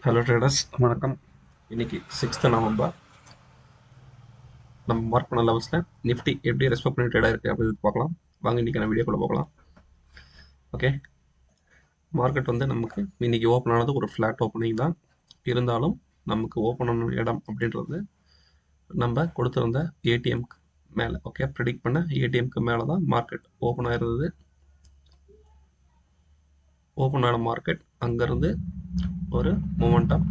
Hello traders, வணக்கம். இன்னைக்கு 6th November. நம்ம மார்க் பண்ண லெவல்ஸில் நிஃப்டி எப்படி ரெஸ்பெக்ட் பண்ணி ட்ரேடாக இருக்குது அப்படின்னு பார்க்கலாம். வாங்க இன்றைக்கி நான் வீடியோக்குள்ளே போகலாம். ஓகே, மார்க்கெட் வந்து நமக்கு இன்றைக்கி ஓப்பன் ஆனது ஒரு ஃப்ளாட் ஓப்பனிங் தான். இருந்தாலும் நமக்கு ஓப்பன் ஆன இடம் அப்படின்றது நம்ம கொடுத்துருந்த ஏடிஎம்க்கு மேலே, ஓகே, ப்ரெடிக்ட் பண்ண ஏடிஎம்க்கு மேலே தான் மார்க்கெட் ஓப்பன் ஆகிருந்தது. ஓப்பன் ஆன மார்க்கெட் அங்கேருந்து ஒரு மொமெண்டம்,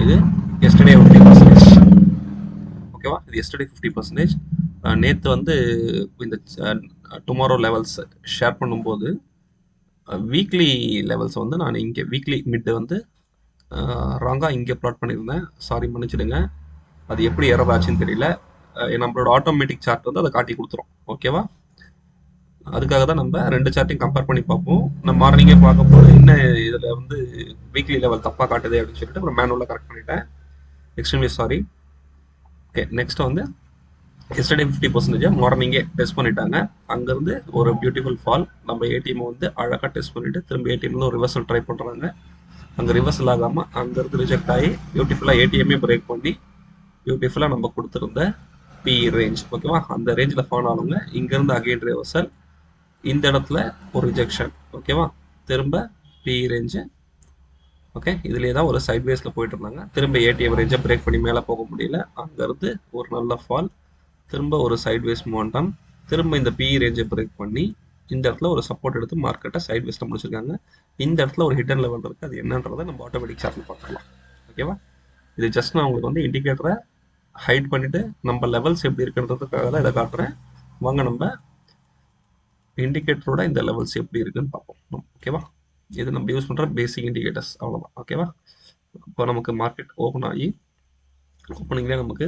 இது எஸ்டர்டே 50%. ஓகேவா, இது எஸ்டர்டே 50%. நேற்று வந்து இந்த டுமாரோ லெவல்ஸ் ஷேர் பண்ணும்போது வீக்லி லெவல்ஸ் வந்து நான் இங்கே வீக்லி மிட் வந்து ராங்காக இங்கே ப்ளாட் பண்ணியிருந்தேன். சாரி, மன்னிச்சிடுங்க. அது எப்படி எரர் ஆச்சுன்னு தெரியல. நம்மளோட ஆட்டோமேட்டிக் சார்ட் வந்து அதை காட்டி கொடுத்துரும். ஓகேவா, அதுக்காக தான் நம்ம ரெண்டு சார்ட்டையும் கம்பேர் பண்ணி பார்ப்போம். நம்ம மார்னிங்கே பார்க்க போது இன்னும் இதில் வந்து வீக்லி லெவல் தப்பாக காட்டுது அப்படின்னு சொல்லிட்டு அப்புறம் மேனுவலாக கரெக்ட் பண்ணிட்டேன். Extremely sorry. ஓகே, நெக்ஸ்ட் வந்து எஸ்டர்டே 50% மார்னிங்கே டெஸ்ட் பண்ணிட்டாங்க. அங்கேருந்து ஒரு பியூட்டிஃபுல் ஃபால். நம்ம ஏடிஎம் வந்து அழகாக டெஸ்ட் பண்ணிவிட்டு திரும்ப ஏடிஎம்ல ஒரு ரிவர்சல் ட்ரை பண்ணுறாங்க. அங்கே ரிவர்சல் ஆகாமல் அங்கேருந்து ரிஜெக்ட் ஆகி பியூட்டிஃபுல்லாக ஏடிஎம்மே பிரேக் பண்ணி பியூட்டிஃபுல்லாக நம்ம கொடுத்துருந்த பிஇ ரேஞ்ச், ஓகேவா, அந்த ரேஞ்சில் ஃபால் ஆனவங்க இங்கேருந்து அகைன் ரிவர்சல், இந்த இடத்துல ஒரு ரிஜெக்ஷன், ஓகேவா, திரும்ப பிஇ ரேஞ்சு. ஓகே, இதுலேயே தான் ஒரு சைட்வேஸில் போயிட்டு இருந்தாங்க. திரும்ப ஏடிஎம் ரேஞ்சை பிரேக் பண்ணி மேலே போக முடியல. அங்கேருந்து ஒரு நல்ல ஃபால், திரும்ப ஒரு சைட்வேஸ் மொமெண்டம், திரும்ப இந்த பிஇ ரேஞ்சை பிரேக் பண்ணி இந்த இடத்துல ஒரு சப்போர்ட் எடுத்து மார்க்கெட்டை சைட்வேஸில் முடிச்சிருக்காங்க. இந்த இடத்துல ஒரு ஹிடன் லெவல் இருக்குது. அது என்னன்றதை நம்ம ஆட்டோமேட்டிக் சார்ட்டில் பார்த்துக்கலாம். ஓகேவா, இது ஜஸ்ட் நான் உங்களுக்கு வந்து இண்டிகேட்டரை ஹைட் பண்ணிவிட்டு நம்ம லெவல்ஸ் எப்படி இருக்குன்றதுக்காக தான் இதை காட்டுறேன். வாங்க நம்ம இண்டிகேட்டரோட இந்த லெவல்ஸ் எப்படி இருக்குன்னு பார்ப்போம். ஓகேவா, இது நம்ம யூஸ் பண்ணுற பேசிக் இண்டிகேட்டர்ஸ், அவ்வளோதான். ஓகேவா, இப்போ நமக்கு மார்க்கெட் ஓப்பன் ஆகி ஓப்பனிங்லேயே நமக்கு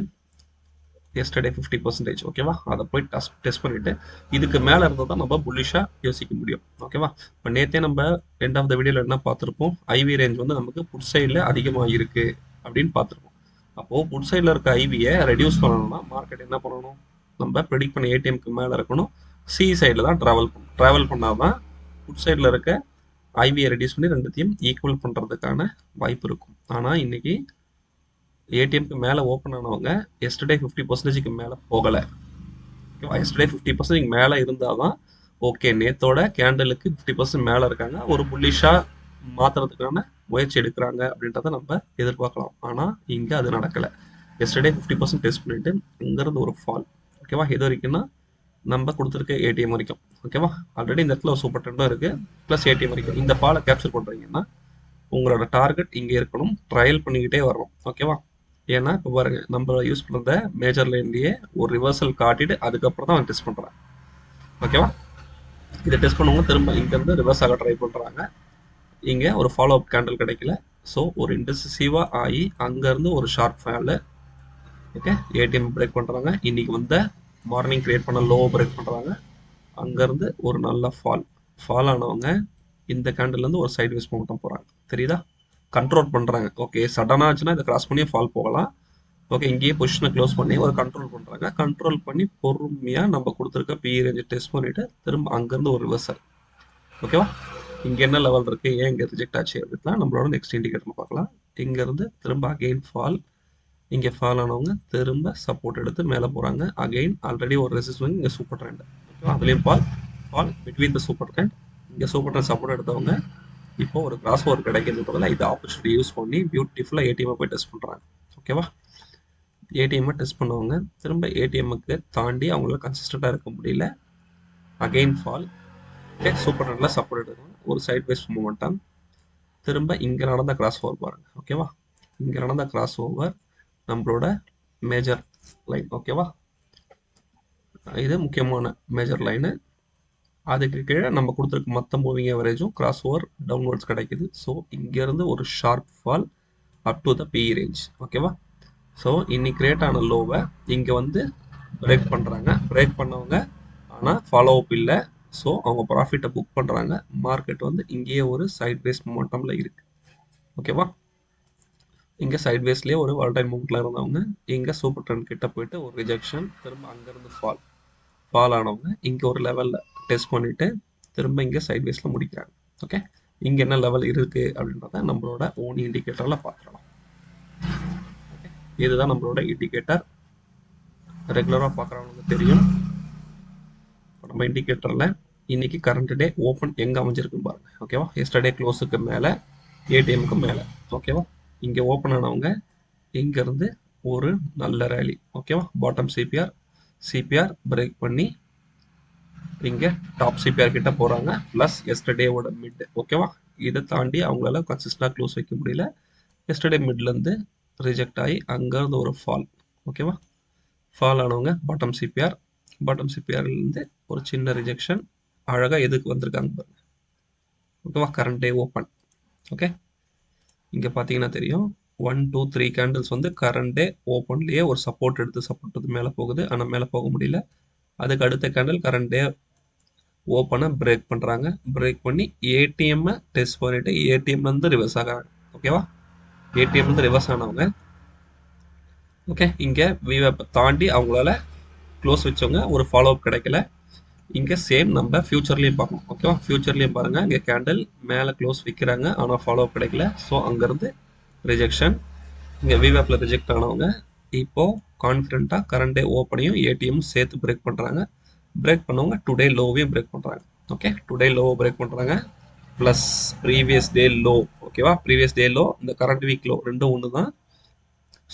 எஸ்டர்டே 50%, ஓகேவா, அதை போய் டெஸ்ட் பண்ணிவிட்டு இதுக்கு மேலே இருந்தால் தான் நம்ம புல்லிஷாக யோசிக்க முடியும். ஓகேவா, இப்போ நேற்றே நம்ம எண்ட் ஆஃப் த வீடியோவில் என்ன பார்த்துருப்போம், ஐவி ரேஞ்ச் வந்து நமக்கு புட் சைடில் அதிகமாக இருக்குது அப்படின்னு பார்த்துருப்போம். அப்போது புட் சைடில் இருக்க ஐவியை ரெடியூஸ் பண்ணணும்னா மார்க்கெட் என்ன பண்ணணும், நம்ம ப்ரெடிக்ட் பண்ண ஏடிஎம்க்கு மேலே இருக்கணும், சி சைடில் தான் ட்ராவல் பண்ணால் தான் புட் சைடில் இருக்க ஐவியை ரெடியூஸ் பண்ணி ரெண்டுத்தையும் ஈக்குவல் பண்ணுறதுக்கான வாய்ப்பு இருக்கும். ஆனால் இன்னைக்கு ஏடிஎம்க்கு மேலே ஓப்பன் ஆனவங்க எஸ்டர்டே 50%க்கு மேலே போகலை. ஓகேவா, எஸ்டர்டே 50% மேலே இருந்தால் தான் ஓகே, நேத்தோட கேண்டலுக்கு 50% மேலே இருக்காங்க, ஒரு புல்லிஷாக மாற்றுறதுக்கான முயற்சி எடுக்கிறாங்க அப்படின்றத நம்ம எதிர்பார்க்கலாம். ஆனால் இங்கே அது நடக்கலை. எஸ்டர்டே 50% டெஸ்ட் பண்ணிட்டு இங்கேருந்து ஒரு ஃபால். ஓகேவா, இது வரைக்கும்னா நம்ம கொடுத்துருக்க ஏடிஎம் வரைக்கும். ஓகேவா, ஆல்ரெடி இந்த இடத்துல ஒரு சூப்பர் ட்ரெண்டும் இருக்குது, ப்ளஸ் ஏடிஎம் வரைக்கும். இந்த ஃபாலை கேப்சர் பண்ணுறீங்கன்னா உங்களோட டார்கெட் இங்கே இருக்கணும், ட்ரையல் பண்ணிக்கிட்டே வரணும். ஓகேவா, ஏன்னா இப்போ பாருங்க, நம்ம யூஸ் பண்ணுற மேஜர் லைன்லேயே ஒரு ரிவர்சல் காட்டிட்டு அதுக்கப்புறம் தான் டெஸ்ட் பண்ணுறாங்க. ஓகேவா, இதை டெஸ்ட் பண்ணுவாங்க, திரும்ப இங்கேருந்து ரிவர்ஸ் ஆக ட்ரை பண்ணுறாங்க. இங்கே ஒரு ஃபாலோ அப் கேண்டில் கிடைக்கல. ஸோ ஒரு இன்டெசிசிவாக ஆகி அங்கேருந்து ஒரு ஷார்ப் ஃபேலில் ஓகே ஏடிஎம் பிரேக் பண்ணுறாங்க. இன்றைக்கி வந்த மார்னிங் கிரியேட் பண்ண லோ பிரேக் பண்ணுறாங்க. அங்கேருந்து ஒரு நல்ல ஃபால் ஆனவங்க இந்த கேண்டில்லேருந்து ஒரு சைட்வேஸ் மூமெண்டம் போகிறாங்க. தெரியுதா, கண்ட்ரோல் பண்ணுறாங்க. ஓகே, சடனாக ஆச்சுன்னா இதை கிராஸ் பண்ணி ஃபால் போகலாம். ஓகே, இங்கேயே பொசிஷனை க்ளோஸ் பண்ணி ஒரு கண்ட்ரோல் பண்ணுறாங்க. கண்ட்ரோல் பண்ணி பொறுமையாக நம்ம கொடுத்துருக்க பிஇ ரேஞ்சை டெஸ்ட் பண்ணிவிட்டு திரும்ப அங்கேருந்து ஒரு ரிவர்சல். ஓகேவா, இங்கே என்ன லெவல் இருக்குது, ஏன் இங்கே ரிஜெக்ட் ஆச்சு அப்படின்னா நம்மளோட நெக்ஸ்ட் இண்டிகேட்டர் பார்க்கலாம். இங்கேருந்து திரும்ப அகெயின் ஃபால், இங்கே ஃபால் ஆனவங்க திரும்ப சப்போர்ட் எடுத்து மேலே போகிறாங்க. அகெயின் ஆல்ரெடி ஒரு ரெசிஸ்டன்ஸ், இங்கே சூப்பர் ட்ரெண்ட். ஓகேவா, அதுலேயும் fall between the super trend. இங்கே சூப்பர் ட்ரெண்ட் சப்போர்ட் எடுத்தவங்க இப்போ ஒரு கிராஸ் ஓவர் கிடைக்கிறதுல இது ஆப்பர்ச்சுனிட்டி யூஸ் பண்ணி பியூட்டிஃபுல்லாக ஏடிஎம்மை போய் டெஸ்ட் பண்ணுறாங்க. ஓகேவா, ஏடிஎம்மை டெஸ்ட் பண்ணுவாங்க, திரும்ப ஏடிஎம்முக்கு தாண்டி அவங்களால கன்சிஸ்டண்ட்டாக இருக்க முடியல. Again fall. ஓகே, சூப்பர் ட்ரெண்டில் சப்போர்ட் எடுக்கணும், ஒரு சைட் வைஸ் மூமெண்டம். திரும்ப இங்கே நடந்த கிராஸ் ஓவர் பாருங்கள். ஓகேவா, இங்கே நடந்த கிராஸ் ஓவர் நம்மளோட மேஜர் லைன். ஓகேவா, இது முக்கியமான மேஜர் லைனு. அதுக்கு கீழே நம்ம கொடுத்துருக்க மொத்த மூவிங் ஆவரேஜும் கிராஸ் ஓவர் டவுன்வர்ட்ஸ் கிடைக்குது. ஸோ இங்கேருந்து ஒரு sharp fall up to the PE range. ஓகேவா, ஸோ இன்னைக்கு கிரியேட் ஆன லோவை இங்கே வந்து பிரேக் பண்ணுறாங்க. பிரேக் பண்ணவங்க ஆனால் ஃபாலோ அப் இல்லை. ஸோ அவங்க ப்ராஃபிட்டை புக் பண்ணுறாங்க. மார்க்கெட் வந்து இங்கேயே ஒரு சைட்வேஸ் மொமெண்டமில் இருக்குது. ஓகேவா, இங்கே சைட்வேஸ்லேயே ஒரு வால்டைல் மூமெண்ட்டில் இருந்தவங்க இங்கே சூப்பர் ட்ரெண்ட் கிட்ட போயிட்டு ஒரு ரிஜெக்ஷன், திரும்ப அங்கேருந்து ஃபால் ஆனவங்க இங்கே ஒரு லெவலில் டெஸ்ட் பண்ணிவிட்டு திரும்ப இங்கே சைட்வேஸில் முடிக்கிறாங்க. ஓகே, இங்கே என்ன லெவல் இருக்குது அப்படின்றத நம்மளோட ஓன் இண்டிகேட்டரில் பார்த்துக்கலாம். இதுதான் நம்மளோட இண்டிகேட்டர். ரெகுலராக பார்க்குறவங்களுக்கு தெரியும். நம்ம இண்டிகேட்டரில் இன்னைக்கு கரண்ட் டே ஓப்பன் எங்கே அமைஞ்சிருக்குன்னு பாருங்க. ஓகேவா, எஸ்டர்டே க்ளோஸுக்கு மேலே, ஏடிஎம்க்கு மேலே. ஓகேவா, இங்கே ஓப்பன் ஆனவங்க இங்கேருந்து ஒரு நல்ல ரேலி. ஓகேவா, பாட்டம் சிபிஆர் பிரேக் பண்ணி இங்கே டாப் சிபிஆர் கிட்ட போகிறாங்க. ப்ளஸ் எஸ்டர்டேவோட மிட். ஓகேவா, இதை தாண்டி அவங்களால கன்சிஸ்டண்டாக க்ளோஸ் வைக்க முடியல. எஸ்டர்டே மிட்லேருந்து ரிஜெக்ட் ஆகி அங்கேருந்து ஒரு ஃபால். ஓகேவா, ஃபால் ஆனவங்க பாட்டம் சிபிஆர்லேருந்து ஒரு சின்ன ரிஜெக்ஷன். அழகாக எதுக்கு வந்திருக்காங்க பாருங்க. ஓகேவா, கரண்ட் டே ஓப்பன். ஓகே, இங்கே பார்த்தீங்கன்னா தெரியும் 1 2 3 கேண்டில்ஸ் வந்து கரண்ட் டே ஓப்பன்லேயே ஒரு சப்போர்ட் எடுத்து மேலே போகுது. ஆனால் மேலே போக முடியல. அதுக்கு அடுத்த கேண்டில் கரண்ட் டே ஓப்பனை பிரேக் பண்ணுறாங்க. பிரேக் பண்ணி ஏடிஎம்மை டெஸ்ட் பண்ணிவிட்டு ஏடிஎம்லேருந்து ரிவர்ஸ் ஆகிறாங்க. ஓகேவா, ஏடிஎம்லேருந்து ரிவர்ஸ் ஆனவங்க ஓகே இங்கே விவேப்பை தாண்டி அவங்களால க்ளோஸ் வச்சவங்க ஒரு ஃபாலோ அப் கிடைக்கல. இங்கே சேம் நம்ம ஃபியூச்சர்லேயும் பார்க்கணும். ஓகேவா, ஃபியூச்சர்லேயும் பாருங்கள், இங்கே கேண்டில் மேலே க்ளோஸ் விற்கிறாங்க, ஆனால் ஃபாலோ அப் கிடைக்கல. ஸோ அங்கேருந்து ரிஜெக்ஷன். இங்கே விவேப்பில் ரிஜெக்ட் ஆனவங்க இப்போது கான்ஃபிடென்ட்டாக கரண்ட் டே ஓப்பனையும் ஏடிஎம் சேர்த்து பிரேக் பண்ணுறாங்க. பிரேக் பண்ணவங்க டுடே லோவையும் பிரேக் பண்ணுறாங்க. ஓகே, டுடே லோவை பிரேக் பண்ணுறாங்க. Plus previous day low. ஓகேவா, ப்ரீவியஸ் டே லோ இந்த கரண்ட் வீக் லோ ரெண்டும் ஒன்று தான்.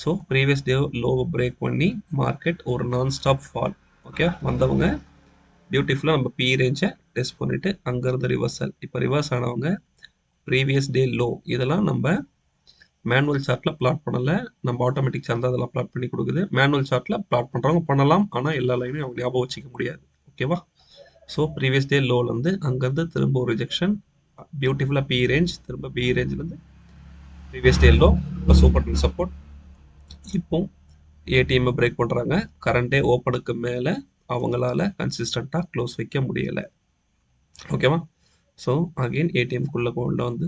ஸோ ப்ரீவியஸ் டே லோவை பிரேக் பண்ணி மார்க்கெட் ஒரு நான் ஸ்டாப் ஃபால். ஓகே, வந்தவங்க பியூட்டிஃபுல்லாக நம்ம பி ரேஞ்சை டெஸ்ட் பண்ணிவிட்டு அங்கேருந்து ரிவர்சல். இப்போ ரிவர்ஸ் ஆனவங்க ப்ரீவியஸ் டே லோ. இதெல்லாம் நம்ம மேனுவல் சார்ட்டில் பிளாட் பண்ணலை, நம்ம ஆட்டோமேட்டிக் சார்ட் தான் அதெல்லாம் பிளாட் பண்ணி கொடுக்குது. மேனுவல் சார்ட்டில் பிளாட் பண்ணுறவங்க பண்ணலாம், ஆனால் எல்லா லைனையும் அவங்க ஞாபகம் வச்சுக்க முடியாது. ஓகேவா, ஸோ ப்ரீவியஸ் டே லோலேருந்து அங்கேருந்து திரும்ப ஒரு ரிஜெக்ஷன். பியூட்டிஃபுல்லாக பி ரேஞ்ச், திரும்ப பி ரேஞ்சிலேருந்து ப்ரீவியஸ் டே லோ, இப்போ சூப்பர் சப்போர்ட். இப்போ ஏடிஎம்மை பிரேக் பண்ணுறாங்க. கரண்ட் டே ஓப்பனுக்கு மேலே அவங்களால கன்சிஸ்டண்ட்டாக க்ளோஸ் வைக்க முடியலை. ஓகேவா, ஸோ அகெயின் ஏடிஎம்குள்ளே கொண்டு வந்து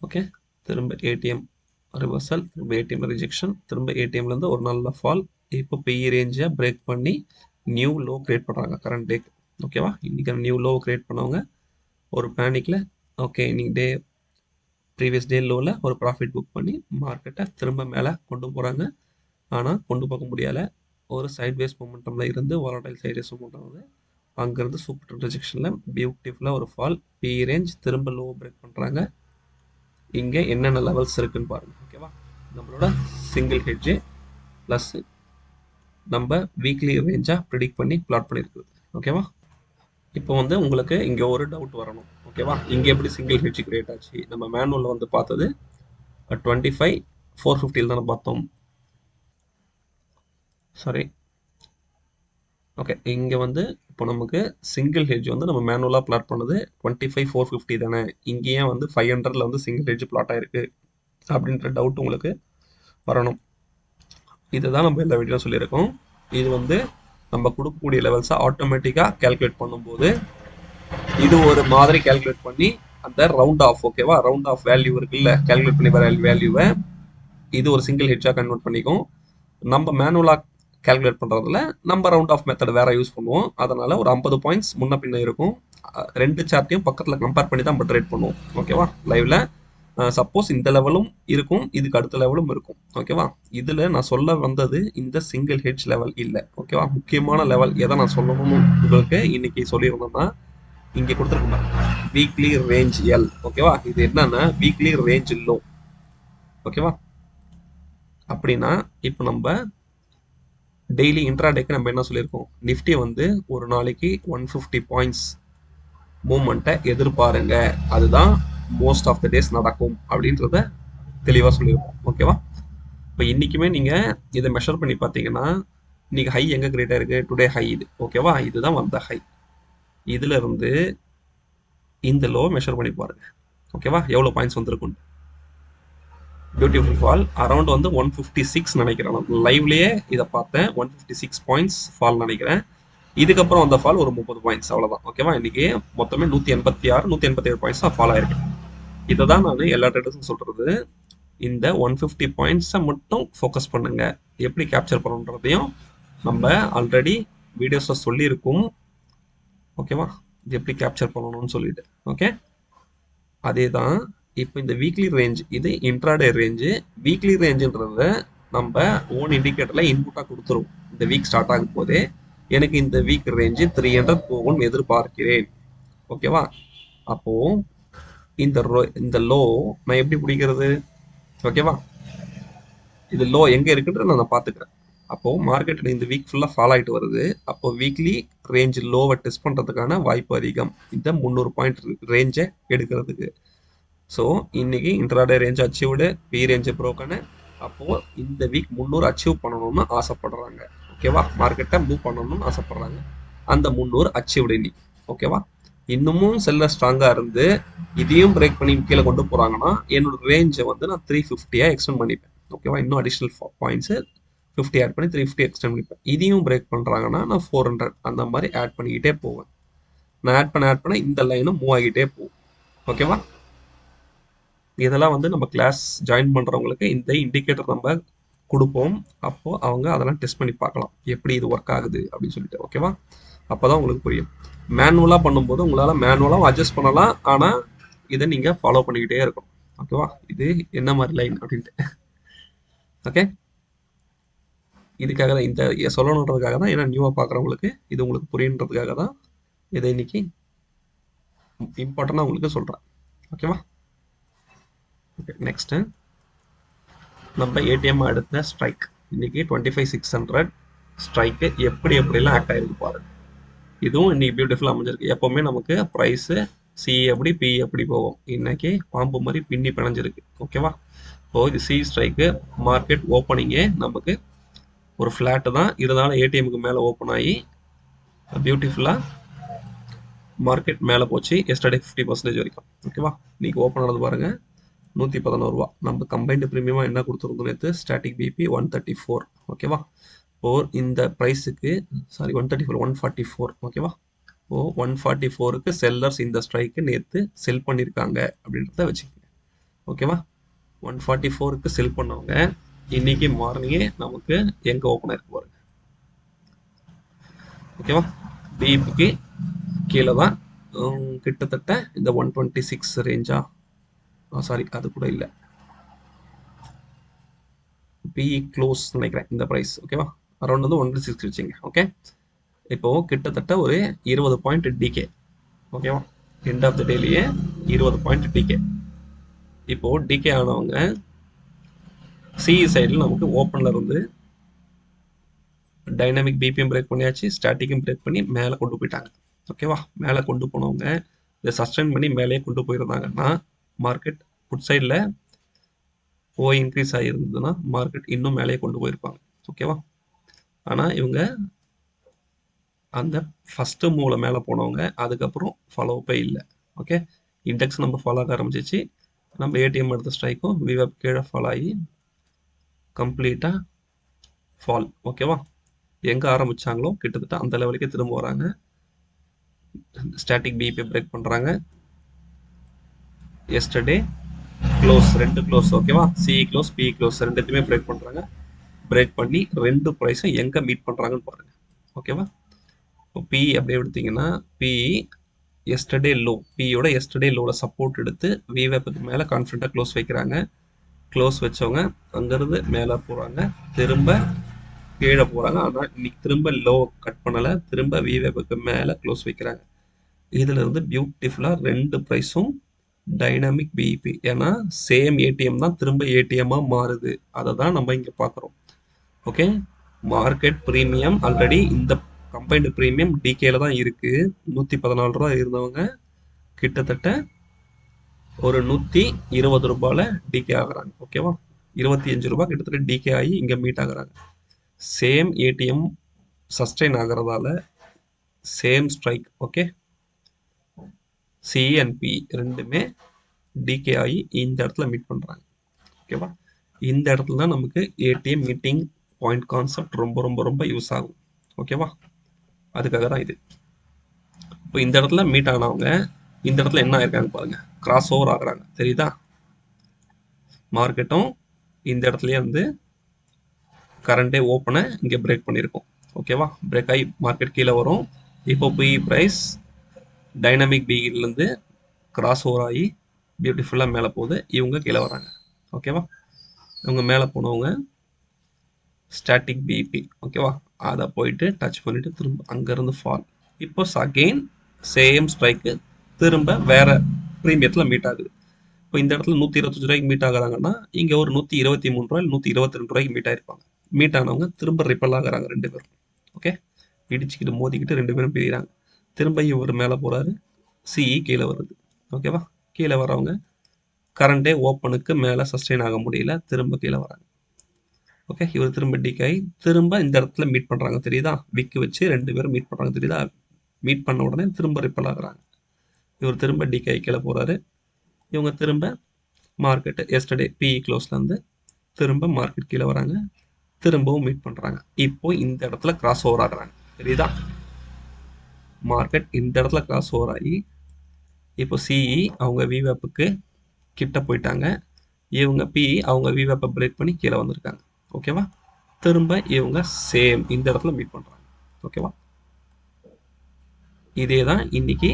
ஓகே திரும்ப ஏடிஎம் ரிவர்சல், திரும்ப ஏடிஎம் ரிஜெக்ஷன், திரும்ப ஏடிஎம்லேருந்து ஒரு நல்ல ஃபால். இப்போ பிஇ ரேஞ்சை பிரேக் பண்ணி நியூ லோ கிரியேட் பண்ணுறாங்க கரண்ட் டேக்கு. ஓகேவா, இன்றைக்கி நியூ லோ கிரியேட் பண்ணவங்க ஒரு பேனிக்கில் ஓகே இன்னைக்கு டே ப்ரீவியஸ் டே லோவில் ஒரு ப்ராஃபிட் புக் பண்ணி மார்க்கெட்டை திரும்ப மேலே கொண்டு போகிறாங்க. ஆனால் கொண்டு போக முடியலை. ஒரு சைட்வேஸ் மொமெண்டமில் இருந்து வாலடைல் சைட்வேஸ் மொமெண்டம் வந்து அங்கேருந்து சூப்பர் ரிஜெக்ஷனில் பியூட்டிஃபுல்லாக ஒரு ஃபால். பி ரேஞ்ச் திரும்ப லோ பிரேக் பண்ணுறாங்க. இங்கே என்னென்ன லெவல்ஸ் இருக்குன்னு பாருங்கள். ஓகேவா, நம்மளோட சிங்கிள் ஹெட்ஜு ப்ளஸ் நம்ம வீக்லி ரேஞ்சாக ப்ரிடிக்ட் பண்ணி பிளாட் பண்ணியிருக்குது. ஓகேவா, இப்போ வந்து உங்களுக்கு இங்கே ஒரு டவுட் வரணும். ஓகேவா, இங்கே எப்படி சிங்கிள் ஹெட்ஜ் கிரியேட் ஆச்சு? நம்ம மேனுவலில் வந்து பார்த்தது 25,450 தானே பார்த்தோம். சாரி, ஓகே இங்கே வந்து இப்போ நமக்கு சிங்கிள் ஹெட்ஜ் வந்து நம்ம மேனுவலாக பிளாட் பண்ணது 25,450 தானே. இங்கேயே வந்து 500 வந்து சிங்கிள் ஹெட்ஜ் பிளாட் ஆயிருக்கு அப்படின்ற டவுட் உங்களுக்கு வரணும். இதுதான் நம்ம எல்லா வீடியோவும் சொல்லியிருக்கோம். இது வந்து நம்ம கொடுக்கக்கூடிய லெவல்ஸை ஆட்டோமேட்டிக்காக கேல்குலேட் பண்ணும்போது இது ஒரு மாதிரி கேல்குலேட் பண்ணி அந்த ரவுண்ட் ஆஃப், ஓகேவா, ரவுண்ட் ஆஃப் வேல்யூ இருக்குல்ல, கேல்குலேட் பண்ணி வர வேல்யூவை இது ஒரு சிங்கிள் ஹெட்ஜாக கன்வெர்ட் பண்ணிக்கும். நம்ம மேனுவலாக கேல்குலேட் பண்ணுறதுல நம்ம ரவுண்ட் ஆஃப் மெத்தட் வேறு யூஸ் பண்ணுவோம். அதனால் ஒரு 50 பாயிண்ட்ஸ் முன்ன பின்ன இருக்கும். ரெண்டு சார்ட்டையும் பக்கத்தில் கம்பேர் பண்ணி தான் நம்ம ட்ரேட் பண்ணுவோம். ஓகேவா, லைவில் சப்போஸ் இந்த லெவலும் இருக்கும், இதுக்கு அடுத்த லெவலும் இருக்கும். ஓகேவா, இதில் நான் சொல்ல வந்தது இந்த சிங்கிள் ஹெட்ஜ் லெவல் இல்லை. ஓகேவா, முக்கியமான லெவல் எதை நான் சொல்லணும்னு உங்களுக்கு இன்னைக்கு சொல்லியிருந்தேன்னா இங்கே கொடுத்துருக்கேன் வீக்லி ரேஞ்ச் எல். ஓகேவா, இது என்னன்னா வீக்லி ரேஞ்ச் லோ. ஓகேவா, அப்படின்னா இப்போ நம்ம டெய்லி இன்ட்ராடேக்கு நம்ம என்ன சொல்லியிருக்கோம், நிஃப்டி வந்து ஒரு நாளைக்கு 150 பாயிண்ட்ஸ் மூவ்மெண்ட்டை எதிர்பாருங்க, அதுதான் மோஸ்ட் ஆஃப் த டேஸ் நடக்கும் அப்படின்றத தெளிவாக சொல்லியிருக்கோம். ஓகேவா, இப்போ இன்றைக்குமே நீங்கள் இதை மெஷர் பண்ணி பார்த்தீங்கன்னா இன்றைக்கி ஹை எங்கே கிரியேட் ஆயிருக்கு, டுடே ஹை இது. ஓகேவா, இதுதான் வந்த ஹை. இதில் இருந்து இந்த லோ மெஷர் பண்ணி பாருங்க. ஓகேவா, எவ்வளோ பாயிண்ட்ஸ் வந்திருக்கும். பியூட்டிஃபுல் ஃபால் அரௌண்ட் வந்து 156 நினைக்கிறேன். நான் லைவ்லேயே இதை பார்த்தேன். 156 பாயிண்ட்ஸ் ஃபால் நினைக்கிறேன். இதுக்கப்புறம் வந்த ஃபால் ஒரு 30 பாயிண்ட்ஸ், அவ்வளோதான். ஓகேவா, இன்றைக்கி மொத்தமே 186 187 பாயிண்ட்ஸ் தான் ஃபால் ஆயிருக்கு. இதை தான் நான் எல்லா ட்ரேடர்ஸும் சொல்கிறது, இந்த 150 பாயிண்ட்ஸை மட்டும் ஃபோக்கஸ் பண்ணுங்க. எப்படி கேப்சர் பண்ணுறதையும் நம்ம ஆல்ரெடி வீடியோஸில் சொல்லியிருக்கோம். ஓகேவா, இது எப்படி கேப்சர் பண்ணணும்னு சொல்லிட்டு. ஓகே, அதே தான் இப்போ இந்த வீக்லி ரேஞ்ச், இது இன்ட்ராடே ரேஞ்சு. வீக்லி ரேஞ்சுன்றத நம்ம ஓன் இண்டிகேட்டரில் இன்புட்டாக கொடுத்துரும். இந்த வீக் ஸ்டார்ட் ஆகும் போதே எனக்கு இந்த வீக் ரேஞ்சு 300 போகும்னு எதிர்பார்க்கிறேன். ஓகேவா? அப்போ இந்த லோ நான் எப்படி பிடிக்கிறது? ஓகேவா? இது லோ எங்க இருக்குன்ற நான் பார்த்துக்கிறேன். அப்போ மார்க்கெட் இந்த வீக் ஃபுல்லாக ஃபாலோ ஆகிட்டு வருது. அப்போ வீக்லி ரேஞ்ச் லோவை டெஸ்ட் பண்ணுறதுக்கான வாய்ப்பு அதிகம் இந்த 300 பாயிண்ட் ரேஞ்சை எடுக்கிறதுக்கு. ஸோ இன்னைக்கு intraday range achieved, B range ப்ரோக்கனு. அப்போது இந்த வீக் 300 அச்சீவ் பண்ணணும்னு ஆசைப்படுறாங்க. ஓகேவா? மார்க்கெட்டை மூவ் பண்ணணும்னு ஆசைப்படுறாங்க. அந்த 300 அச்சீவ்டு இன்னைக்கு. ஓகேவா? இன்னமும் செல்லர் ஸ்ட்ராங்காக இருந்து இதையும் பிரேக் பண்ணி கீழே கொண்டு போகிறாங்கன்னா என்னோட ரேஞ்சை வந்து நான் 350 எக்ஸ்டெண்ட் பண்ணிப்பேன். ஓகேவா? இன்னும் அடிஷ்னல் பாயிண்ட்ஸு 50 ஆட் பண்ணி 350 எக்ஸ்டெண்ட் பண்ணிப்பேன். இதையும் பிரேக் பண்ணுறாங்கன்னா நான் 400 அந்த மாதிரி ஆட் பண்ணிக்கிட்டே போவேன். நான் ஆட் பண்ண இந்த லைனும் மூவ் ஆகிட்டே போகும். ஓகேவா? இதெல்லாம் வந்து நம்ம கிளாஸ் ஜாயின் பண்ணுறவங்களுக்கு இந்த இண்டிகேட்டர் நம்ம கொடுப்போம். அப்போது அவங்க அதெல்லாம் டெஸ்ட் பண்ணி பார்க்கலாம் எப்படி இது ஒர்க் ஆகுது அப்படின்னு சொல்லிட்டு. ஓகேவா? அப்போ தான் உங்களுக்கு புரியும். மேனுவலாக பண்ணும்போது உங்களால் மேனுவலாகவும் அட்ஜஸ்ட் பண்ணலாம். ஆனால் இதை நீங்கள் ஃபாலோ பண்ணிக்கிட்டே இருக்கணும். ஓகேவா? இது என்ன மாதிரி லைன் அப்படின்ட்டு. ஓகே, இதுக்காக தான் இந்த சொல்லணுன்றதுக்காக தான், ஏன்னா நியூவாக பார்க்குறவங்களுக்கு இது உங்களுக்கு புரியுன்றதுக்காக தான் இதை இன்னைக்கு இம்பார்ட்டண்டாக உங்களுக்கு சொல்கிறேன். ஓகேவா? ஓகே, நெக்ஸ்ட்டு நம்ம ஏடிஎம் எடுத்த ஸ்ட்ரைக் இன்னைக்கு 25,600 ஸ்ட்ரைக்கு எப்படிலாம் ஆக்ட் ஆகிருக்கு பாருங்க. இதுவும் இன்னைக்கு பியூட்டிஃபுல்லாக அமைஞ்சிருக்கு. எப்போவுமே நமக்கு ப்ரைஸு சி எப்படி பி எப்படி போகும், இன்னைக்கு பாம்பு மாதிரி பின்னி பிணைஞ்சிருக்கு. ஓகேவா? இப்போ இது சி ஸ்ட்ரைக்கு. மார்க்கெட் ஓப்பனிங்கே நமக்கு ஒரு ஃப்ளாட்டு தான் இருந்தாலும் ஏடிஎம்க்கு மேலே ஓப்பன் ஆகி பியூட்டிஃபுல்லாக மார்க்கெட் மேலே போச்சு. எஸ்டர்டே 50% வரைக்கும். ஓகேவா? இன்னைக்கு ஓப்பன் ஆனது பாருங்கள் 111 ரூபா. நம்ம கம்பைன்டு ப்ரீமியமாக என்ன கொடுத்துருந்தோம் நேற்று? Static PP 134. ஓகேவா? இந்த ப்ரைஸுக்கு 144. ஓகேவா? 144க்கு செல்லர்ஸ் இந்த ஸ்ட்ரைக்கு நேற்று செல் பண்ணியிருக்காங்க அப்படின்றத வச்சுக்கோங்க. ஓகேவா? 144க்கு செல் பண்ணவங்க இன்னைக்கு மார்னிங்கே நமக்கு எங்கே ஓப்பன் ஆயிருக்கு பாருங்க. ஓகேவா? பிபிக்கு கீழே தான் கிட்டத்தட்ட இந்த 126 ரேஞ்சா, சாரி அது கூட இல்லை, பிஇ க்ளோஸ் நினைக்கிறேன் இந்த ப்ரைஸ். ஓகேவா? அரௌண்ட் வந்து 160 வச்சுங்க. ஓகே, இப்போது கிட்டத்தட்ட ஒரு 20 பாயிண்ட் டிகே. ஓகேவா? எண்ட் ஆஃப் த டேலேயே 20 பாயிண்ட் டிகே. இப்போது டிகே ஆனவங்க சிஇ சைடில் நமக்கு ஓப்பனில் இருந்து டைனாமிக் பிபிஎம் பிரேக் பண்ணியாச்சு, ஸ்டாட்டிக்கும் பிரேக் பண்ணி மேலே கொண்டு போயிட்டாங்க. ஓகேவா? மேலே கொண்டு போனவங்க இதை சஸ்டெயின் பண்ணி மேலேயே கொண்டு போயிருந்தாங்கன்னா மார்க்கெட் புட் சைடில் இன்க்ரீஸ் ஆகியிருந்ததுன்னா மார்க்கெட் இன்னும் மேலேயே கொண்டு போயிருப்பாங்க. ஓகேவா? ஆனால் இவங்க அந்த ஃபஸ்ட்டு மூவில் மேலே போனவங்க அதுக்கப்புறம் ஃபாலோப்பே இல்லை. ஓகே, இண்டெக்ஸ் நம்ம ஃபாலோ ஆக ஆரம்பிச்சிச்சு. நம்ம ஏடிஎம் எடுத்த ஸ்ட்ரைக்கும் விவேப் கீழே ஃபாலோ ஆகி கம்ப்ளீட்டாக ஃபால். ஓகேவா? எங்கே ஆரம்பித்தாங்களோ கிட்டத்தட்ட அந்த லெவலுக்கே திரும்ப வராங்க. ஸ்டாட்டிக் பிபி பிரேக் பண்ணுறாங்க. Yesterday close, 2 close. ஓகேவா? சிஇ க்ளோஸ், பிஇ க்ளோஸ் ரெண்டுத்தையுமே பிரேக் பண்ணுறாங்க. பிரேக் பண்ணி 2 ப்ரைஸும் எங்கே மீட் பண்ணுறாங்கன்னு பாருங்கள். ஓகேவா? இப்போ பிஇ அப்படியே எடுத்தீங்கன்னா பிஇ எஸ்டர்டே லோ, பியோட எஸ்டர்டே லோவில் சப்போர்ட் எடுத்து விவேப்புக்கு மேலே கான்ஃபிடண்ட்டாக க்ளோஸ் வைக்கிறாங்க. க்ளோஸ் வச்சவங்க அங்கேருந்து மேலே போகிறாங்க, திரும்ப கீழே போகிறாங்க. ஆனால் இன்னைக்கு திரும்ப லோ கட் பண்ணலை, திரும்ப விவேப்புக்கு மேலே க்ளோஸ் வைக்கிறாங்க. இதில் இருந்து பியூட்டிஃபுல்லாக 2 ப்ரைஸும் டைனாமிக் பிஇபி, ஏன்னா சேம் ஏடிஎம் தான் திரும்ப ஏடிஎம்மாக மாறுது. அதை தான் நம்ம இங்கே பார்க்குறோம். ஓகே, மார்க்கெட் ப்ரீமியம் ஆல்ரெடி இந்த கம்பைன்டு ப்ரீமியம் டிகேல தான் இருக்குது. 114 ரூபா இருந்தவங்க கிட்டத்தட்ட ஒரு 120 ரூபாயில் டிகே ஆகுறாங்க. ஓகேவா? 25 ரூபா கிட்டத்தட்ட டிகே ஆகி இங்கே மீட் ஆகுறாங்க. சேம் ஏடிஎம் சஸ்டெயின் ஆகிறதால சேம் ஸ்ட்ரைக். ஓகே, சிஎன்பி ரெண்டுமே டிகே ஆகி இந்த இடத்துல மீட் பண்ணுறாங்க. ஓகேவா? இந்த இடத்துல தான் நமக்கு ஏடிஎம் மீட்டிங் பாயிண்ட் கான்செப்ட் ரொம்ப ரொம்ப ரொம்ப யூஸ் ஆகும். ஓகேவா? அதுக்காக தான் இது. இப்போ இந்த இடத்துல மீட் ஆனவங்க இந்த இடத்துல என்ன ஆயிருக்காங்க பாருங்க, கிராஸ் ஓவர் ஆகுறாங்க. தெரியுதா? மார்க்கெட்டும் இந்த இடத்துலயே வந்து கரண்டே ஓப்பனை இங்கே பிரேக் பண்ணியிருக்கோம். ஓகேவா? பிரேக் ஆகி மார்க்கெட் கீழே வரும். இப்போ பிஇ ப்ரைஸ் டைனாமிக் பியிலேருந்து கிராஸ் ஓவர் ஆகி பியூட்டிஃபுல்லாக மேலே போகுது, இவங்க கீழே வராங்க. ஓகேவா? இவங்க மேலே போனவங்க ஸ்டாட்டிக் பிஇபி. ஓகேவா? அதை போயிட்டு டச் பண்ணிட்டு திரும்ப அங்கேருந்து ஃபால். இப்போ அகெயின் சேம் ஸ்ட்ரைக்கு திரும்ப வேற ப்ரீமியத்தில் மீட் ஆகுது. இப்போ இந்த இடத்துல 125 ரூபாய்க்கு மீட் ஆகுறாங்கன்னா இங்கே ஒரு 123 ரூபாய் 122 ரூபாய்க்கு மீட் ஆயிருப்பாங்க. மீட் ஆனவங்க திரும்ப ரிப்பல் ஆகுறாங்க 2 பேரும். ஓகே, இடிச்சுக்கிட்டு மோதிக்கிட்டு 2 பேரும் பிரிகிறாங்க. திரும்ப இவர் மேலே போகிறாரு, சிஇ கீழே வருது. ஓகேவா? கீழே வரவங்க கரண்டே ஓப்பனுக்கு மேலே சஸ்டெயின் ஆக முடியல, திரும்ப கீழே வராங்க. ஓகே, இவர் திரும்ப டிகாய் திரும்ப இந்த இடத்துல மீட் பண்ணுறாங்க தெரியுதா? விக்கு வச்சு 2 பேரும் மீட் பண்ணுறாங்க தெரியுதா? மீட் பண்ண உடனே திரும்ப ரிப்பல் ஆகுறாங்க. இவர் திரும்ப டிகாய் கீழே போகிறாரு, இவங்க திரும்ப மார்க்கெட்டு எஸ்டர்டே பிஇ க்ளோஸ்லேருந்து திரும்ப மார்க்கெட் கீழே வராங்க, திரும்பவும் மீட் பண்ணுறாங்க. இப்போ இந்த இடத்துல கிராஸ் ஓவர் ஆகுறாங்க தெரியுதா? மார்க்கெட் இந்த இடத்துல கிராஸ் ஓவர் ஆகி இப்போ சிஇ அவங்க விவேப்புக்கு கிட்ட போயிட்டாங்க, இவங்க பிஇ அவங்க விவேப்பை பிரேக் பண்ணி கீழே வந்திருக்காங்க. ஓகேவா? திரும்ப இவங்க சேம் இந்த இடத்துல மீட் பண்ணுறாங்க. ஓகேவா? இதே தான் இன்னைக்கு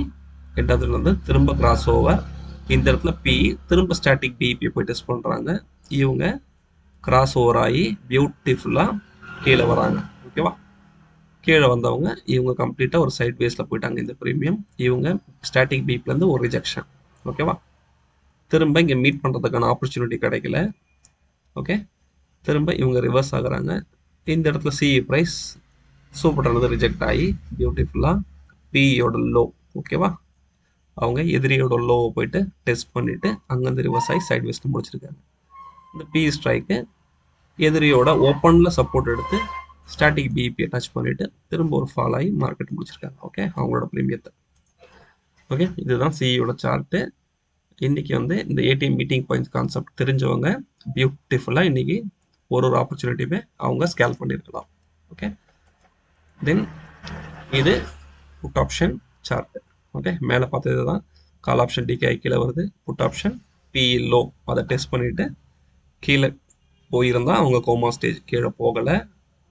ரெண்டாவது வந்து திரும்ப கிராஸ் ஓவர். இந்த இடத்துல பிஇ திரும்ப ஸ்டாட்டிக் பிஇபி போய் டெஸ்ட் பண்ணுறாங்க, இவங்க கிராஸ் ஓவர் ஆகி பியூட்டிஃபுல்லாக கீழே வராங்க. ஓகேவா? கீழே வந்தவங்க இவங்க கம்ப்ளீட்டாக ஒரு சைட் பேஸில் போயிட்டாங்க இந்த ப்ரீமியம். இவங்க ஸ்டாட்டிக் பிஇபிலேருந்து ஒரு ரிஜெக்ஷன். ஓகேவா? திரும்ப இங்கே மீட் பண்ணுறதுக்கான ஆப்பர்ச்சுனிட்டி கிடைக்கல. ஓகே, திரும்ப இவங்க ரிவர்ஸ் ஆகுறாங்க. இந்த இடத்துல சிஇ ப்ரைஸ் சூப்பரானது ரிஜெக்ட் ஆகி பியூட்டிஃபுல்லாக பிஇயோட லோ. ஓகேவா? அவங்க எதிரியோட லோவை போயிட்டு டெஸ்ட் பண்ணிவிட்டு அங்கேருந்து ரிவர்ஸ் ஆகி சைட் வேஸ்ட்டு முடிச்சிருக்காங்க. இந்த பிஇ ஸ்ட்ரைக்கு எதிரியோட ஓப்பனில் சப்போர்ட் எடுத்து ஸ்டாட்டிக் பிஇபியை டச் பண்ணிவிட்டு திரும்ப ஒரு ஃபால் ஆகி மார்க்கெட் முடிச்சிருக்காங்க. ஓகே, அவங்களோட ப்ரீமியத்தை. ஓகே, இதுதான் சிஇயோட சார்ட்டு. இன்றைக்கி வந்து இந்த ஏடிஎம் மீட்டிங் பாயிண்ட்ஸ் கான்செப்ட் தெரிஞ்சவங்க பியூட்டிஃபுல்லாக இன்றைக்கி ஒரு ஆப்பர்ச்சுனிட்டியுமே அவங்க ஸ்கேல் பண்ணியிருக்கலாம். ஓகே, தென் இது புட் ஆப்ஷன் சார்ட்டு. ஓகே, மேலே பார்த்தது தான் கால் ஆப்ஷன் டிகே கீழே வருது, புட் ஆப்ஷன் பிஇ லோ அதை டெஸ்ட் பண்ணிவிட்டு கீழே போயிருந்தால் அவங்க கோமா ஸ்டேஜ் கீழே போகலை,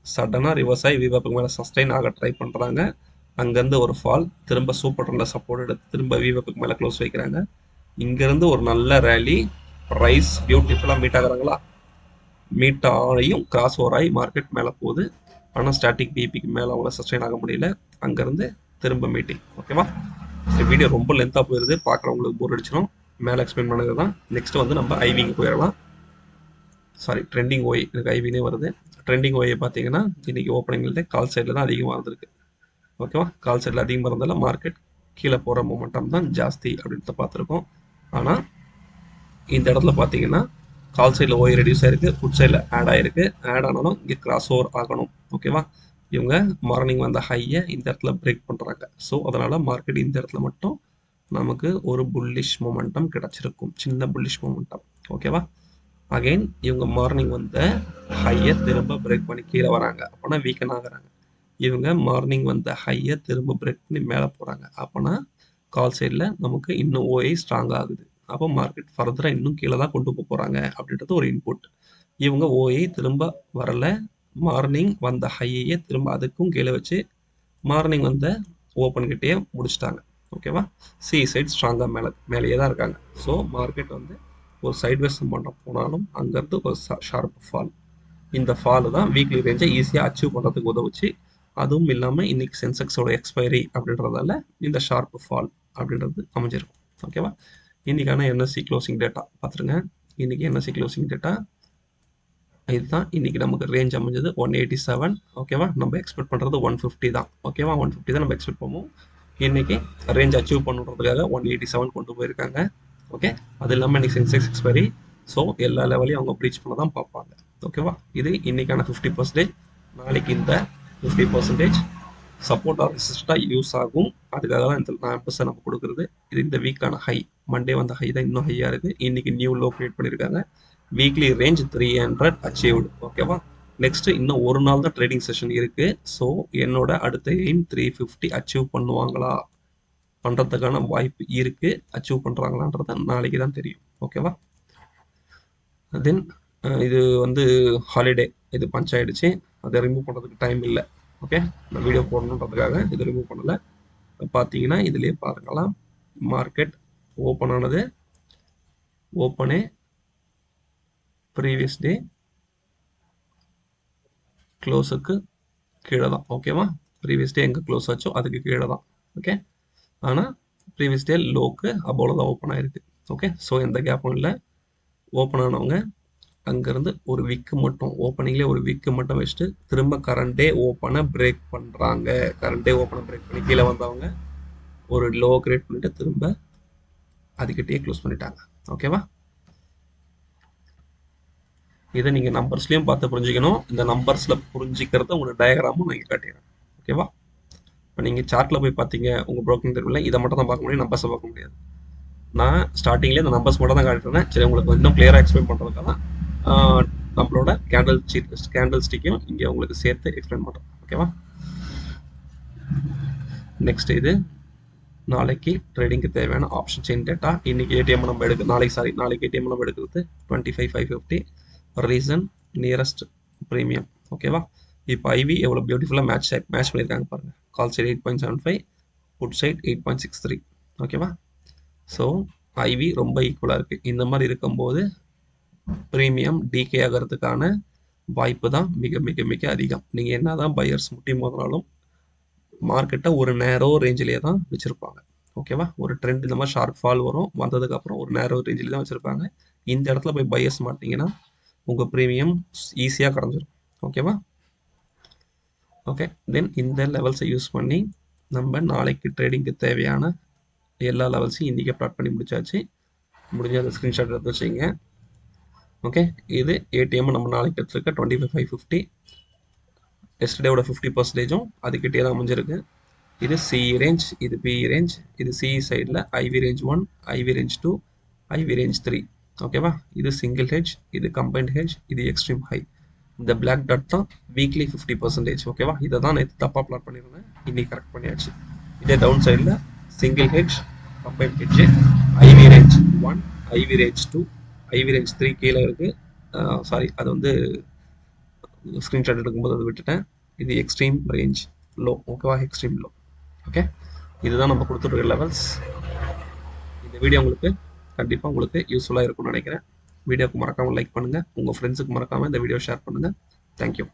சடனாக ரிவர்ஸ் ஆகி விவேப்புக்கு மேலே சஸ்டெயின் ஆக ட்ரை பண்ணுறாங்க, அங்கேருந்து ஒரு ஃபால், திரும்ப சூப்பர் ட்ரெண்டில் சப்போர்ட் எடுத்து திரும்ப விவேப்புக்கு மேலே க்ளோஸ் வைக்கிறாங்க. இங்கேருந்து ஒரு நல்ல ரேலி, ப்ரைஸ் பியூட்டிஃபுல்லாக மீட் ஆகுறாங்களா? மீட் ஆகியும் கிராஸ் ஓவர் ஆகி மார்க்கெட் மேலே போகுது. ஆனால் ஸ்டாட்டிக் பிபிக்கு மேலே அவங்கள சஸ்டெயின் ஆக முடியல, அங்கேருந்து திரும்ப மீட்டிங். ஓகேவா? இந்த வீடியோ ரொம்ப லென்த்தாக போயிடுது, பார்க்குறவங்களுக்கு போர் அடிச்சிடும். மேலே எக்ஸ்பிளைன் பண்ணது தான். நெக்ஸ்ட் வந்து நம்ம ஐவிக்கு போயிடலாம். சாரி, ட்ரெண்டிங் ஓய், எனக்கு ஐவினே வருது. ட்ரெண்டிங் ஓயை பார்த்தீங்கன்னா இன்றைக்கி ஓப்பனிங்லேருந்தே கால் சைடில் தான் அதிகமாக இருந்திருக்கு. ஓகேவா? கால் சைடில் அதிகமாக இருந்தாலும் மார்க்கெட் கீழே போகிற மொமெண்டம் தான் ஜாஸ்தி அப்படின்றத பார்த்துருக்கோம். ஆனால் இந்த இடத்துல பார்த்தீங்கன்னா கால் சைடில் ஓய் ரெடியூஸ் ஆயிருக்கு, புட் சைடில் ஆட் ஆயிருக்கு. ஆட் ஆனாலும் இங்கே கிராஸ் ஓவர் ஆகணும். ஓகேவா? இவங்க மார்னிங் வந்த ஹையை இந்த இடத்துல பிரேக் பண்ணுறாங்க. ஸோ அதனால் மார்க்கெட் இந்த இடத்துல மட்டும் நமக்கு ஒரு புல்லிஷ் மொமெண்டம் கிடச்சிருக்கும், சின்ன புல்லிஷ் மொமெண்டம். ஓகேவா? அகைன் இவங்க மார்னிங் வந்த ஹையை திரும்ப பிரேக் பண்ணி கீழே வராங்க, அப்போனா வீக்கன் ஆகுறாங்க. இவங்க மார்னிங் வந்த ஹையை திரும்ப பிரேக் பண்ணி மேலே போகிறாங்க, அப்போனா கால் சைடில் நமக்கு இன்னும் ஓஐ ஸ்ட்ராங் ஆகுது. அப்போ மார்க்கெட் ஃபர்தராக இன்னும் கீழே தான் கொண்டு போகிறாங்க அப்படின்றது ஒரு இன்புட். இவங்க ஓஐ திரும்ப வரலை, மார்னிங் வந்த ஹையையே திரும்ப அதுக்கும் கீழே வச்சு மார்னிங் வந்த ஓப்பன் கிட்டேயே முடிச்சிட்டாங்க. ஓகேவா? சி சைட் ஸ்ட்ராங்காக மேலேயே தான் இருக்காங்க. ஸோ மார்க்கெட் வந்து ஒரு சைட்வேஸ் பண்ண போனாலும் அங்கேருந்து ஒரு ஷார்ப் ஃபால். இந்த ஃபால் தான் வீக்லி ரேஞ்சை ஈஸியாக அச்சீவ் பண்ணுறதுக்கு உதவுச்சு. அதுவும் இல்லாமல் இன்னைக்கு சென்செக்ஸோட எக்ஸ்பைரி அப்படின்றதால இந்த ஷார்ப் ஃபால் அப்படின்றது அமைஞ்சிருக்கும். ஓகேவா? இன்றைக்கான என்எஸ்சி க்ளோசிங் டேட்டா பார்த்துருங்க. இன்றைக்கி என்எஸ்சி க்ளோசிங் டேட்டா இதுதான். இன்றைக்கி நமக்கு ரேஞ்ச் அமைஞ்சது 187. ஓகேவா? நம்ம எக்ஸ்பெக்ட் பண்ணுறது 150 தான். ஓகேவா? 150 தான் நம்ம எக்ஸ்பெக்ட் பண்ணுவோம். இன்றைக்கி ரேஞ்ச் அச்சீவ் பண்ணுறதுக்காக 187 கொண்டு போயிருக்காங்க. ஓகே, அது இல்லாமல் இன்றைக்கி சென்செக்ஸ் எக்ஸ்பைரி, ஸோ எல்லா லெவலையும் அவங்க ப்ரீச் பண்ண தான் பார்ப்பாங்க. ஓகேவா? இது இன்றைக்கான 50%. நாளைக்கு இந்த 50% சப்போர்ட் ஆர் ரெசிஸ்டாக யூஸ் ஆகும். அதுக்காக தான் இந்த 4% நம்ம கொடுக்குறது. இது இந்த வீக்கான ஹை, மண்டே வந்த ஹை தான் இன்னும் ஹையாக இருக்குது. இன்றைக்கி நியூ லோ கிரியேட் பண்ணியிருக்காங்க. Weekly range 300 achieved. ஓகேவா? நெக்ஸ்ட் இன்னும் ஒரு நாள் தான் ட்ரேடிங் செஷன் இருக்குது. ஸோ என்னோட அடுத்த எய்ம் 350 அச்சீவ் பண்ணுவாங்களா, பண்ணுறதுக்கான வாய்ப்பு இருக்குது. அச்சீவ் பண்ணுறாங்களான்றத நாளைக்கு தான் தெரியும். ஓகேவா? தென் இது வந்து ஹாலிடே, இது பஞ்ச் ஆகிடுச்சு, அதை ரிமூவ் பண்ணுறதுக்கு டைம் இல்லை. ஓகே, நான் வீடியோ போடணுன்றதுக்காக இது ரிமூவ் பண்ணலை. பார்த்தீங்கன்னா இதுலேயே பாருங்களாம், மார்க்கெட் ஓப்பன் ஆனது ஓப்பனே ப்ரீவியஸ் டே க்ளோஸுக்கு கீழே தான். ஓகேவா? ப்ரீவியஸ் டே எங்கே க்ளோஸ் ஆச்சோ அதுக்கு கீழே தான். ஓகே, ஆனால் ப்ரீவியஸ் டே லோக்கு அபோவில் தான் ஓப்பன் ஆயிருக்கு. ஓகே, ஸோ எந்த கேப்பும் இல்லை. ஓப்பன் ஆனவங்க அங்கேருந்து ஒரு விக்கு மட்டும் ஓப்பனிங்லேயே ஒரு விக்கு மட்டும் வச்சுட்டு திரும்ப கரண்ட் டே ஓப்பனை பிரேக் பண்ணுறாங்க. கரண்ட் டே ஓப்பனை பிரேக் பண்ணி கீழே வந்தவங்க ஒரு லோ கிரியேட் பண்ணிட்டு திரும்ப அதுக்கிட்டே க்ளோஸ் பண்ணிட்டாங்க. ஓகேவா? இதை நீங்கள் நம்பர்ஸ்லையும் பார்த்து புரிஞ்சுக்கணும். இந்த நம்பர்ஸில் புரிஞ்சிக்கிறத உங்களுக்கு டயக்ராமும் நான் காட்டிடுறேன். ஓகேவா? இப்போ நீங்கள் சார்ட்டில் போய் பார்த்தீங்க உங்கள் ப்ரோக்கிங் தெருவில் இதை மட்டும் தான் பார்க்க முடியும், நம்பர்ஸை பார்க்க முடியாது. நான் ஸ்டார்டிங்லேயே இந்த நம்பர்ஸ் மட்டும் தான் காட்டுறேன். சரி, உங்களுக்கு இன்னும் கிளியராக எக்ஸ்பிளைன் பண்ணுறதுக்காக நம்மளோட கேண்டில் ஸ்டிக்கையும் இங்கே உங்களுக்கு சேர்த்து எக்ஸ்பிளைன் பண்ணுறோம். ஓகேவா? நெக்ஸ்ட் இது நாளைக்கு ட்ரேடிங்க்கு தேவையான ஆப்ஷன் செயின் டேட்டா. இன்னைக்கு ஏடிஎம் நம்ம நாளைக்கு ஏடிஎம் நம்ம எடுக்கிறது 25,550. Reason nearest premium. ஓகேவா? இப்போ ஐவி எவ்வளோ பியூட்டிஃபுல்லாக மேட்ச் பண்ணியிருக்காங்க பாருங்க. Call side 8.75, put side 8.63. ஓகேவா? ஸோ ஐவி ரொம்ப ஈக்குவலாக இருக்குது. இந்த மாதிரி இருக்கும்போது ப்ரீமியம் டிகே ஆகிறதுக்கான வாய்ப்பு தான் மிக மிக மிக அதிகம். நீங்கள் என்ன தான் பையர்ஸ் முட்டி மோதினாலும் மார்க்கெட்டை ஒரு நேரோ ரேஞ்சிலே தான் வச்சுருப்பாங்க. ஓகேவா? ஒரு ட்ரெண்ட் இந்த மாதிரி ஷார்ப் ஃபால் வரும், வந்ததுக்கப்புறம் ஒரு நேரோ ரேஞ்சிலே தான் வச்சுருப்பாங்க. இந்த இடத்துல போய் பையர்ஸ் மாட்டிங்கன்னா உங்கள் ப்ரீமியம் ஈஸியாக குறைஞ்சிரும். ஓகேவா? ஓகே, தென் இந்த லெவல்ஸை யூஸ் பண்ணி நம்ம நாளைக்கு ட்ரேடிங்க்கு தேவையான எல்லா லெவல்ஸையும் இன்றைக்கி ப்ளாட் பண்ணி முடிச்சாச்சு. முடிஞ்ச அதை ஸ்க்ரீன்ஷாட் எடுத்து வச்சுங்க. ஓகே, இது ஏடிஎம் நம்ம நாளைக்கு எடுத்துருக்க 25,550. எஸ்டர்டேவோட 50%ம் அதுக்கிட்டே தான் அமைஞ்சிருக்கு. இது சி ரேஞ்ச், இது பி ரேஞ்ச், இது சி சைடில் IV range 1, IV range 2, IV range 3. ஓகேவா? இது சிங்கிள் ஹெட்ஜ், இது கம்பைன்ட் ஹெட்ஜ், இது எக்ஸ்ட்ரீம் ஹை. இந்த பிளாக் டாட் தான் வீக்லி 50%. ஓகேவா? இதை தான் நேற்று தப்பாக பிளாட் பண்ணியிருந்தேன், இன்னைக்கு கரெக்ட் பண்ணியாச்சு. இதே டவுன் சைடில் single hedge, combined hedge, IV range 1, IV range 2, IV range 3 கீழே இருக்குது. சாரி, அது வந்து ஸ்க்ரீன்ஷாட் எடுக்கும்போது அதை விட்டுட்டேன். இது எக்ஸ்ட்ரீம் ரேஞ்ச் லோ. ஓகேவா? Extreme low. ஓகே, இதுதான் நம்ம கொடுத்துருக்க லெவல்ஸ். இந்த வீடியோ உங்களுக்கு கண்டிப்பாக உங்களுக்கு யூஸ்ஃபுல்லாக இருக்கும்னு நினைக்கிறேன். வீடியோக்கு மறக்காமல் லைக் பண்ணுங்கள், உங்கள் ஃப்ரெண்ட்ஸுக்கு மறக்காமல் இந்த வீடியோ ஷேர் பண்ணுங்கள். தேங்க்யூ.